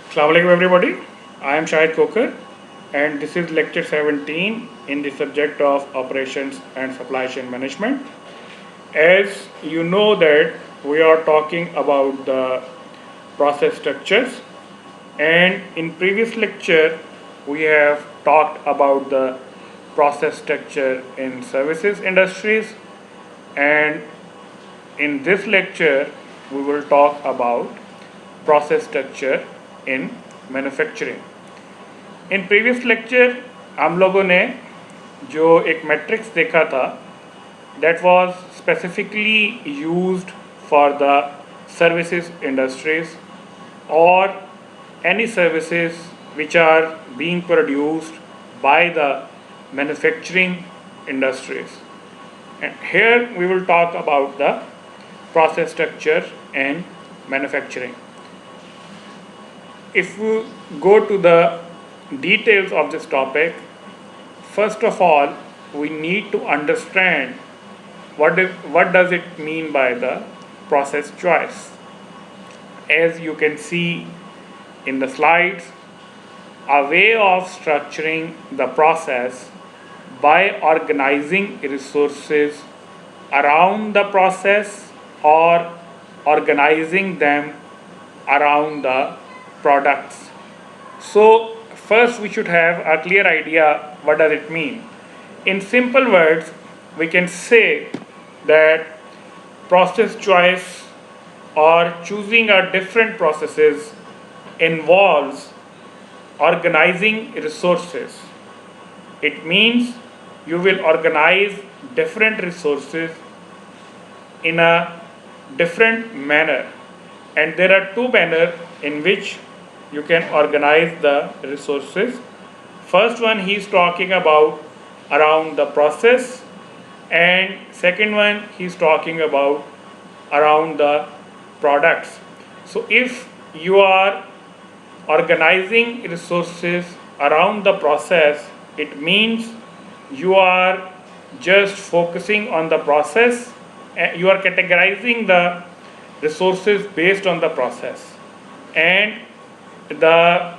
Assalamu alaikum everybody. I am Shahid Kokar and this is lecture 17 in the subject of operations and supply chain management. As you know that we are talking about the process structures, and in previous lecture we have talked about the process structure in services industries, and in this lecture we will talk about process structure in manufacturing. In previous lecture हम लोगों ने जो एक matrix देखा था that was specifically used for the services industries or any services which are being produced by the manufacturing industries. And here we will talk about the process structure and manufacturing. If we go to the details of this topic, first of all, we need to understand what does it mean by the process choice. As you can see in the slides, a way of structuring the process by organizing resources around the process or organizing them around the products. So first we should have a clear idea what does it mean. In simple words, we can say that process choice or choosing a different processes involves organizing resources. It means you will organize different resources in a different manner, and there are two manners in which you can organize the resources. First one he is talking about around the process, and second one he is talking about around the products. So if you are organizing resources around the process, it means you are just focusing on the process and you are categorizing the resources based on the process. And the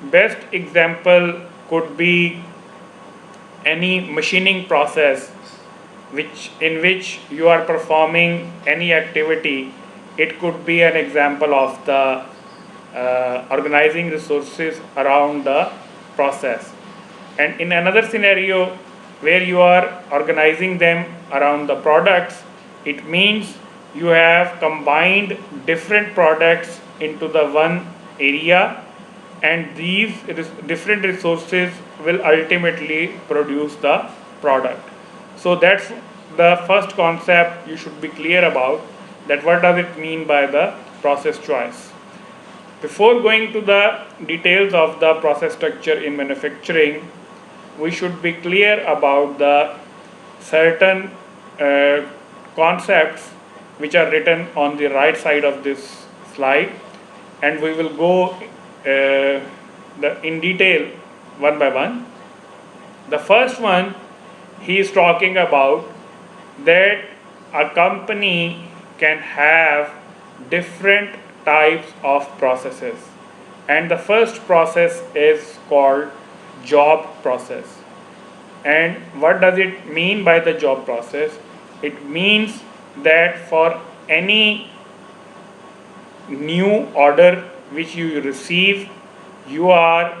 best example could be any machining process in which you are performing any activity. It could be an example of the organizing resources around the process. And in another scenario where you are organizing them around the products, it means you have combined different products into the one area, and these different resources will ultimately produce the product. So that's the first concept you should be clear about, that what does it mean by the process choice. Before going to the details of the process structure in manufacturing, we should be clear about the certain concepts which are written on the right side of this slide, and we will go in detail one by one. The first one, he is talking about that a company can have different types of processes, and the first process is called job process. And what does it mean by the job process? It means that for any new order which you receive, you are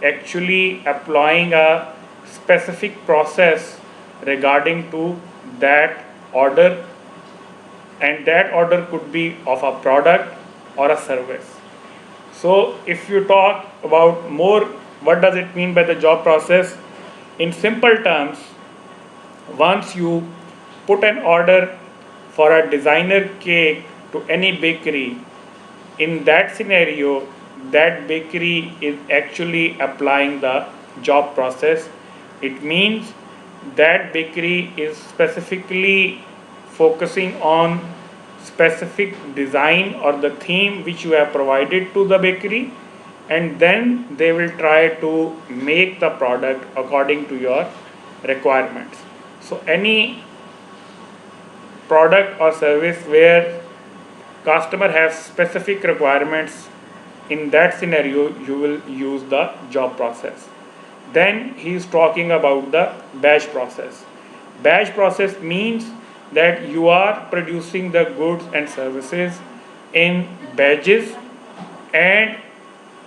actually applying a specific process regarding to that order, and that order could be of a product or a service. So if you talk about more what does it mean by the job process, in simple terms, once you put an order for a designer cake to any bakery, in that scenario that bakery is actually applying the job process. It means that bakery is specifically focusing on specific design or the theme which you have provided to the bakery, and then they will try to make the product according to your requirements. So any product or service where customer has specific requirements in that scenario you will use the job process. Then he is talking about the batch process. Batch process means that you are producing the goods and services in batches, and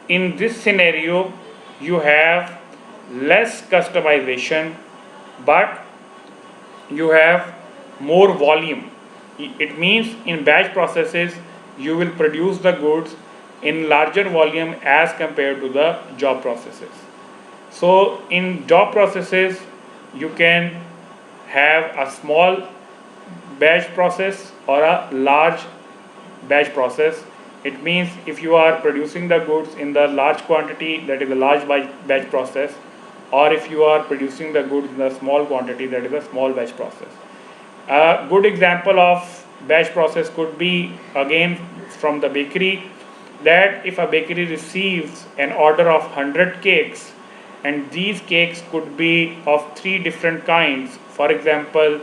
in this scenario you have less customization, but you have more volume. It means in batch processes you will produce the goods in larger volume as compared to the job processes. So in job processes you can have a small batch process or a large batch process. It means if you are producing the goods in the large quantity, that is a large batch process, or if you are producing the goods in a small quantity, that is a small batch process. A good example of batch process could be again from the bakery, that if a bakery receives an order of 100 cakes, and these cakes could be of three different kinds, for example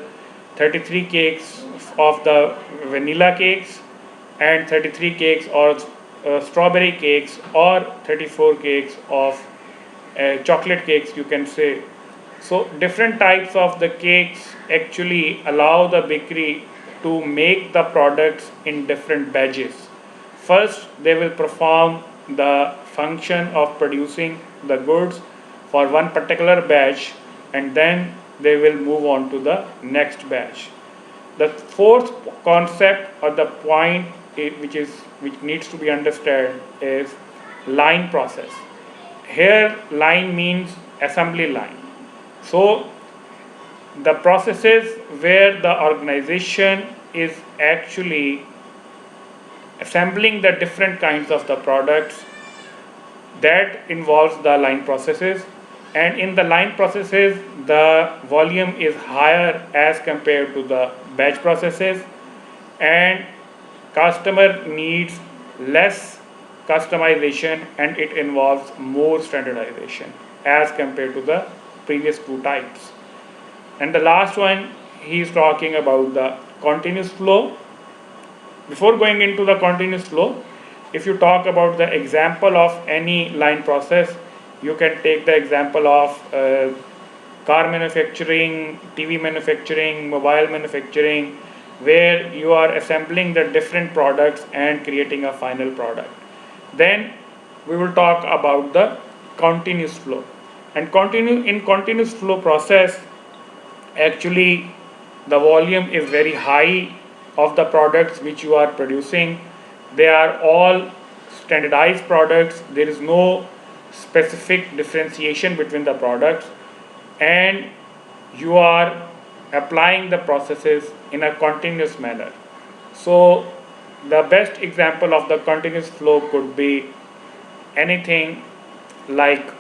33 cakes of the vanilla cakes, and 33 cakes or strawberry cakes, or 34 cakes of chocolate cakes, you can say. So different types of the cakes actually allow the bakery to make the products in different batches. First they will perform the function of producing the goods for one particular batch, and then they will move on to the next batch. The fourth concept or the point which needs to be understood is line process. Here line means assembly line. So the processes where the organization is actually assembling the different kinds of the products, that involves the line processes, and in the line processes the volume is higher as compared to the batch processes, and customer needs less customization, and it involves more standardization as compared to the previous two types. And the last one, he is talking about the continuous flow. Before going into the continuous flow, if you talk about the example of any line process, you can take the example of car manufacturing, TV manufacturing, mobile manufacturing, where you are assembling the different products and creating a final product. Then we will talk about the continuous flow. And in continuous flow process, actually the volume is very high of the products which you are producing. They are all standardized products. There is no specific differentiation between the products, and you are applying the processes in a continuous manner. So the best example of the continuous flow could be anything like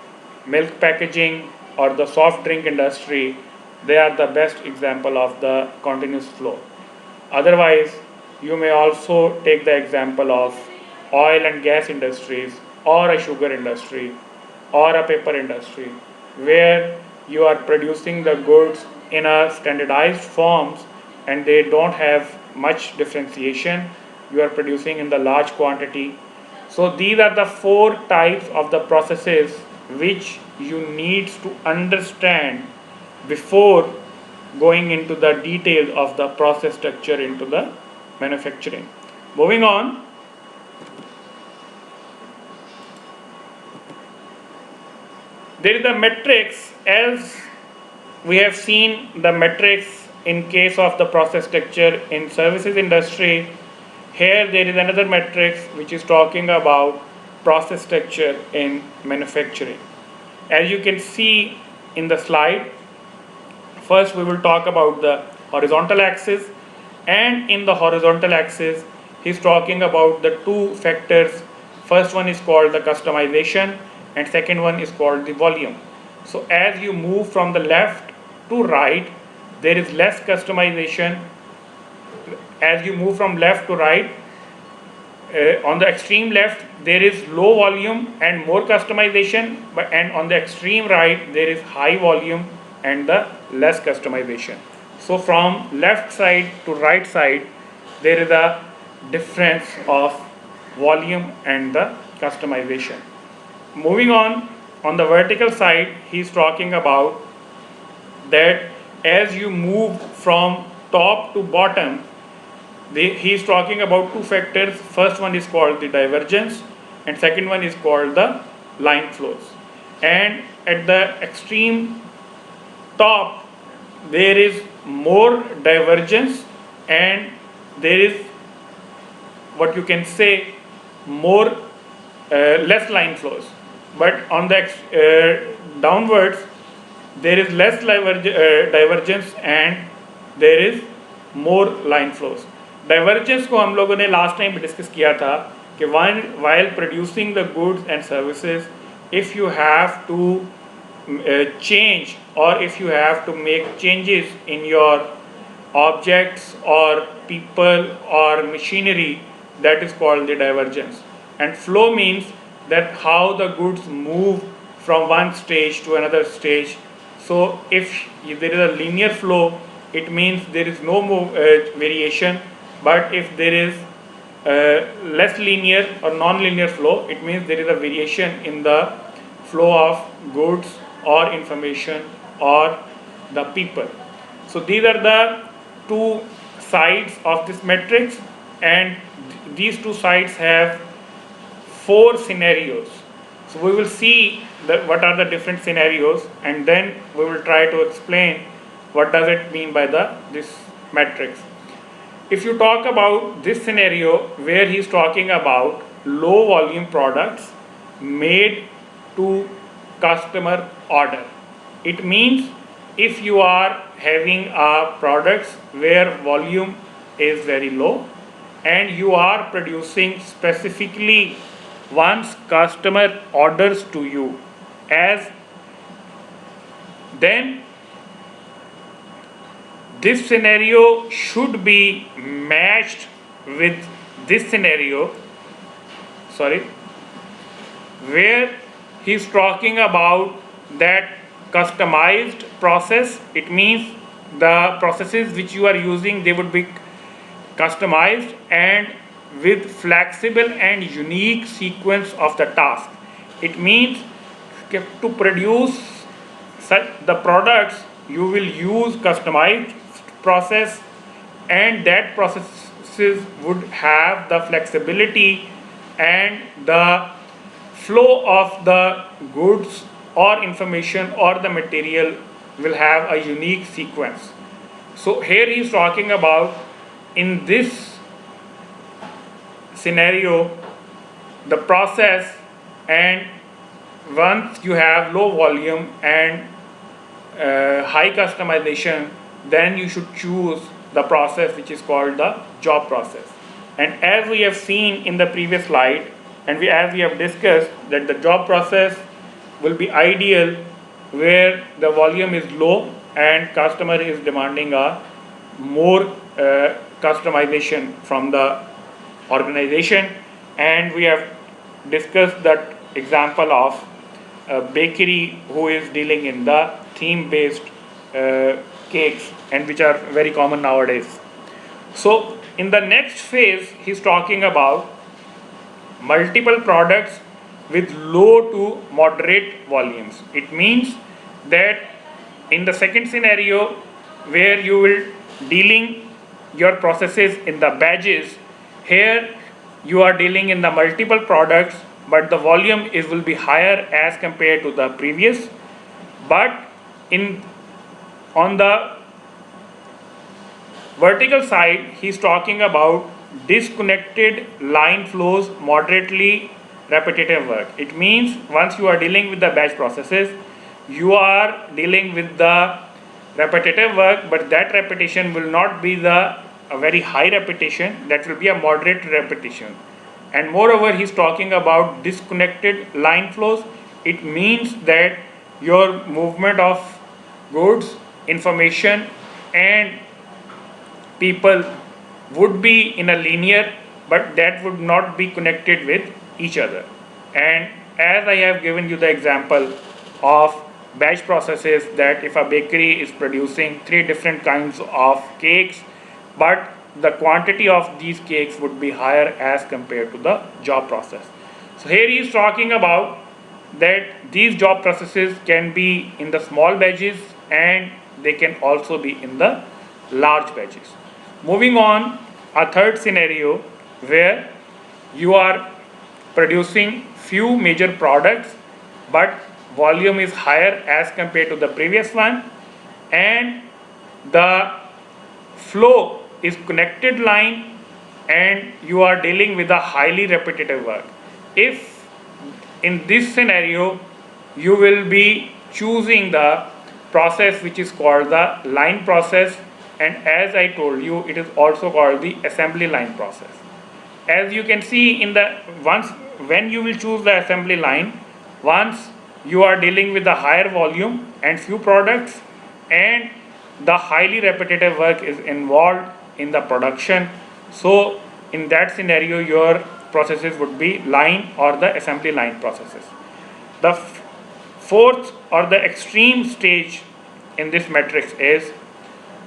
milk packaging or the soft drink industry. They are the best example of the continuous flow. Otherwise, you may also take the example of oil and gas industries, or a sugar industry, or a paper industry, where you are producing the goods in a standardized forms and they don't have much differentiation. You are producing in the large quantity. So these are the four types of the processes which you need to understand before going into the details of the process structure into the manufacturing. Moving on, there is the metrics. As we have seen the metrics in case of the process structure in services industry, here there is another metrics which is talking about process structure in manufacturing. As you can see in the slide, first we will talk about the horizontal axis, and in the horizontal axis he is talking about the two factors. First one is called the customization, and second one is called the volume. So as you move from the left to right, there is less customization. As you move from left to right, on the extreme left there is low volume and more customization, and on the extreme right there is high volume and the less customization. So from left side to right side there is a difference of volume and the customization. Moving on the vertical side, he's talking about that as you move from top to bottom, he's talking about two factors. First one is called the divergence, and second one is called the line flows. And at the extreme top, there is more divergence, and there is what you can say more less line flows. But on the downwards, there is less divergence and there is more line flows. Divergence को हम लोगों ने last time discuss किया था कि while producing the goods and services, if you have to change or if you have to make changes in your objects or people or machinery, that is called the divergence. And flow means that how the goods move from one stage to another stage. So if there is a linear flow, it means there is no variation. But if there is less linear or non-linear flow, it means there is a variation in the flow of goods or information or the people. So these are the two sides of this matrix, and these two sides have four scenarios. So we will see what are the different scenarios, and then we will try to explain what does it mean by this matrix. If you talk about this scenario where he is talking about low volume products made to customer order, it means if you are having products where volume is very low and you are producing specifically once customer orders to you, as then this scenario should be matched with this scenario, where he is talking about that customized process. It means the processes which you are using, they would be customized and with flexible and unique sequence of the task. It means to produce the products, you will use customized process, and that processes would have the flexibility and the flow of the goods or information or the material will have a unique sequence. So here he is talking about, in this scenario, the process, and once you have low volume and high customization, then you should choose the process which is called the job process. And as we have seen in the previous slide, and as we have discussed, that the job process will be ideal where the volume is low and customer is demanding a more customization from the organization. And we have discussed that example of a bakery who is dealing in the theme-based cakes, and which are very common nowadays. So in the next phase, he's talking about multiple products with low to moderate volumes. It means that in the second scenario, where you will dealing your processes in the batches, here you are dealing in the multiple products, but the volume will be higher as compared to the previous. But on the vertical side, he is talking about disconnected line flows, moderately repetitive work. It means once you are dealing with the batch processes, you are dealing with the repetitive work, but that repetition will not be a very high repetition, that will be a moderate repetition. And moreover, he is talking about disconnected line flows. It means that your movement of goods, information and people would be in a linear, but that would not be connected with each other. And as I have given you the example of batch processes, that if a bakery is producing 3 different kinds of cakes, but the quantity of these cakes would be higher as compared to the job process. So here he is talking about that these job processes can be in the small batches and they can also be in the large batches. Moving on, a third scenario where you are producing few major products but volume is higher as compared to the previous one, and the flow is connected line and you are dealing with a highly repetitive work. If in this scenario you will be choosing the process which is called the line process, and as I told you, it is also called the assembly line process. As you can see in the once when you will choose the assembly line, once you are dealing with the higher volume and few products and the highly repetitive work is involved in the production, so in that scenario your processes would be line or the assembly line processes. The fourth or the extreme stage in this matrix is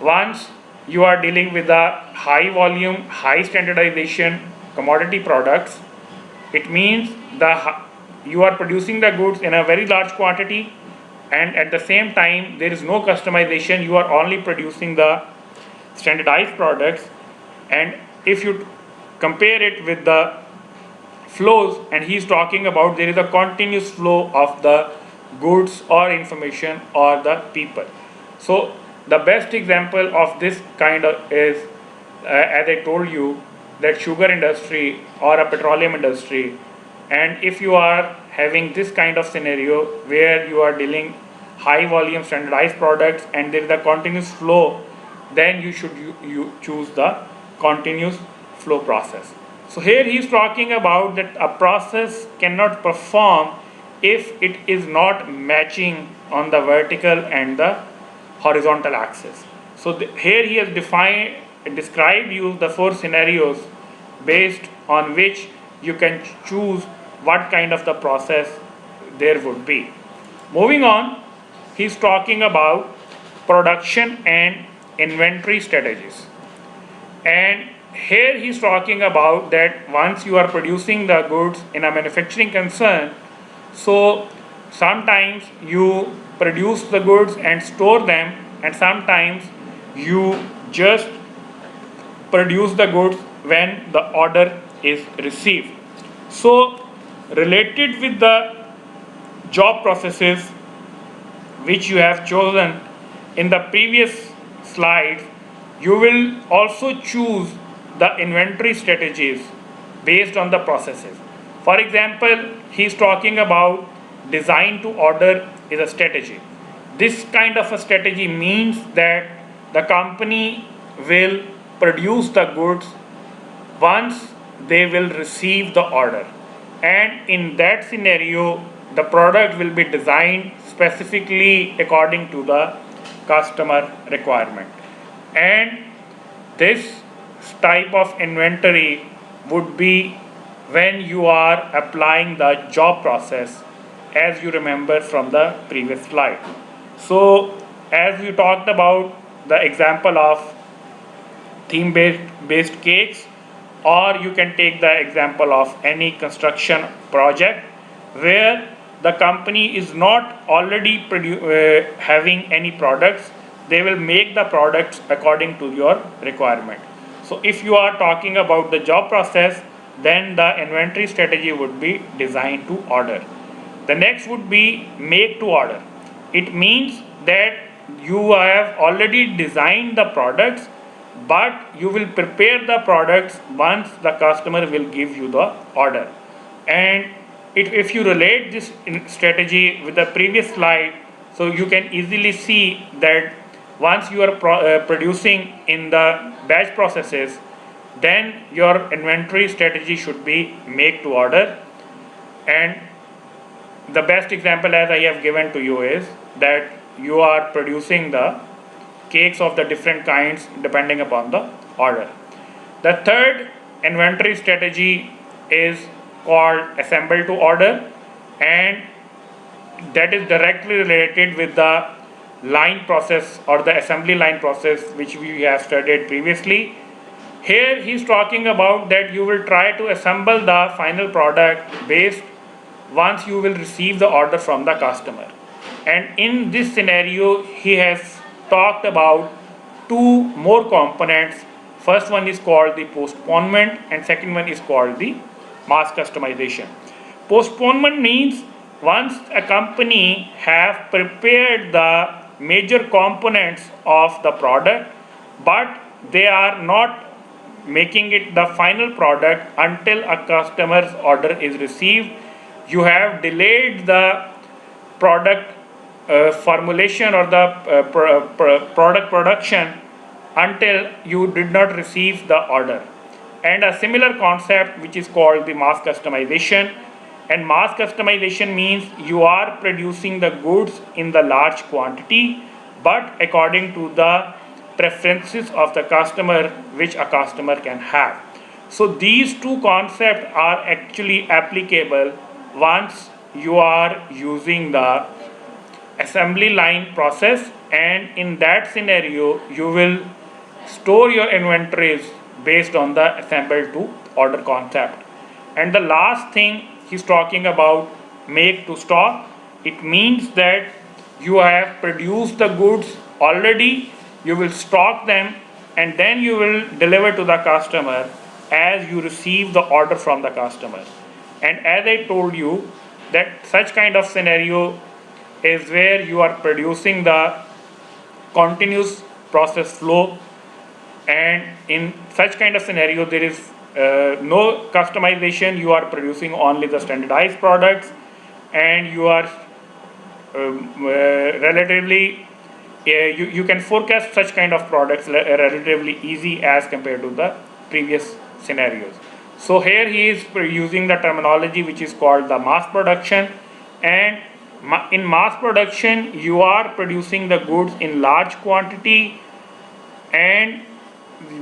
once you are dealing with the high volume, high standardization commodity products. It means you are producing the goods in a very large quantity, and at the same time there is no customization, you are only producing the standardized products. And if you compare it with the flows, and he is talking about there is a continuous flow of the goods or information or the people. So the best example of this kind of is as I told you, that sugar industry or a petroleum industry. And if you are having this kind of scenario where you are dealing high volume standardized products and there is a continuous flow, then you should you choose the continuous flow process. So here he is talking about that a process cannot perform if it is not matching on the vertical and the horizontal axis. So here he has described you the four scenarios based on which you can choose what kind of the process there would be. Moving on, he is talking about production and inventory strategies. And here he is talking about that once you are producing the goods in a manufacturing concern, so sometimes you produce the goods and store them, and sometimes you just produce the goods when the order is received. So related with the job processes which you have chosen in the previous slide, you will also choose the inventory strategies based on the processes. For example, he is talking about design to order is a strategy. This kind of a strategy means that the company will produce the goods once they will receive the order, and in that scenario the product will be designed specifically according to the customer requirement. And this type of inventory would be when you are applying the job process, as you remember from the previous slide. So as we talked about the example of theme based cakes, or you can take the example of any construction project where the company is not already having any products, they will make the products according to your requirement. So if you are talking about the job process, then the inventory strategy would be design to order. The next would be make to order. It means that you have already designed the products, but you will prepare the products once the customer will give you the order. And if you relate this strategy with the previous slide, so you can easily see that once you are producing in the batch processes, then your inventory strategy should be make to order. And the best example as I have given to you is that you are producing the cakes of the different kinds depending upon the order. The third inventory strategy is called assemble to order, and that is directly related with the line process or the assembly line process which we have studied previously. Here he is talking about that you will try to assemble the final product based once you will receive the order from the customer. And in this scenario, he has talked about two more components. First one is called the postponement, and second one is called the mass customization. Postponement means once a company have prepared the major components of the product, but they are not making it the final product until a customer's order is received. You have delayed the product formulation or the product production until you did not receive the order. And a similar concept which is called the mass customization. And mass customization means you are producing the goods in the large quantity, but according to the preferences of the customer, which a customer can have. So these two concepts are actually applicable once you are using the assembly line process, and in that scenario you will store your inventories based on the assemble to order concept. And the last thing he's talking about make to stock. It means that you have produced the goods already, you will stock them, and then you will deliver to the customer as you receive the order from the customer. And as I told you, that such kind of scenario is where you are producing the continuous process flow, and in such kind of scenario there is no customization. You are producing only the standardized products, and you are relatively you can forecast such kind of products relatively easy as compared to the previous scenarios. So here he is using the terminology which is called the mass production. And in mass production you are producing the goods in large quantity, and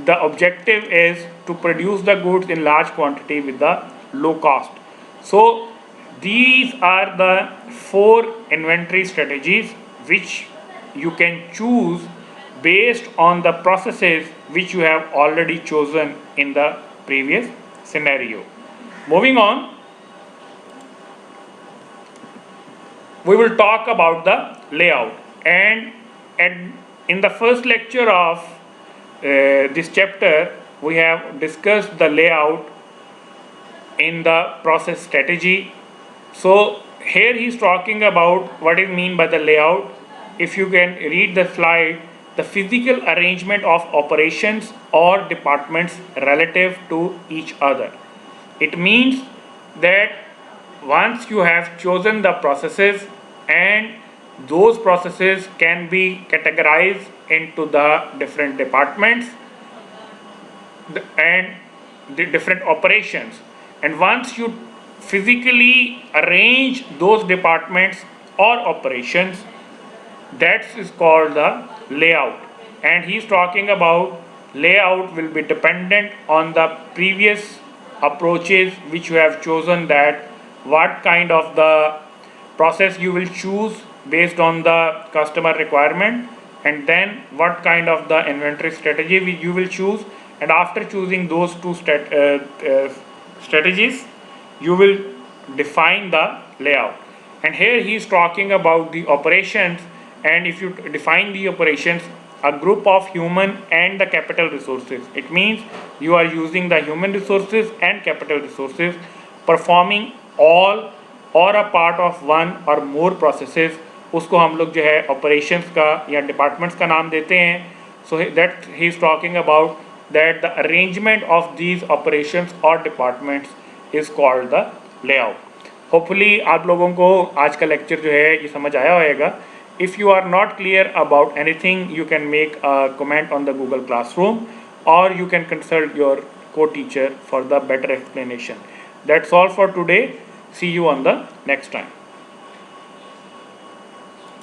the objective is to produce the goods in large quantity with the low cost. So these are the four inventory strategies which you can choose based on the processes which you have already chosen in the previous scenario. Moving on, we will talk about the layout. And in the first lecture of this chapter, we have discussed the layout in the process strategy. So here he is talking about what is mean by the layout. If you can read the slide, the physical arrangement of operations or departments relative to each other. It means that once you have chosen the processes, and those processes can be categorized into the different departments and the different operations, and once you physically arrange those departments or operations, that is called the layout. And he is talking about layout will be dependent on the previous approaches which you have chosen, that what kind of the process you will choose based on the customer requirement, and then what kind of the inventory strategy you will choose. And after choosing those two strategies, you will define the layout. And here he is talking about the operations. And if you define the operations, a group of human and the capital resources, it means you are using the human resources and capital resources performing all और a part of one और मोर processes, उसको हम लोग जो है operations का या departments का नाम देते हैं. So that he is talking about that the arrangement of these operations और departments is called the layout. Hopefully आप लोगों को आज का लेक्चर जो है ये समझ आया होगा. If you are not clear about anything, you can make a comment on the Google classroom, और you can consult your co-teacher for the better explanation. That's all for today. See you on the next time.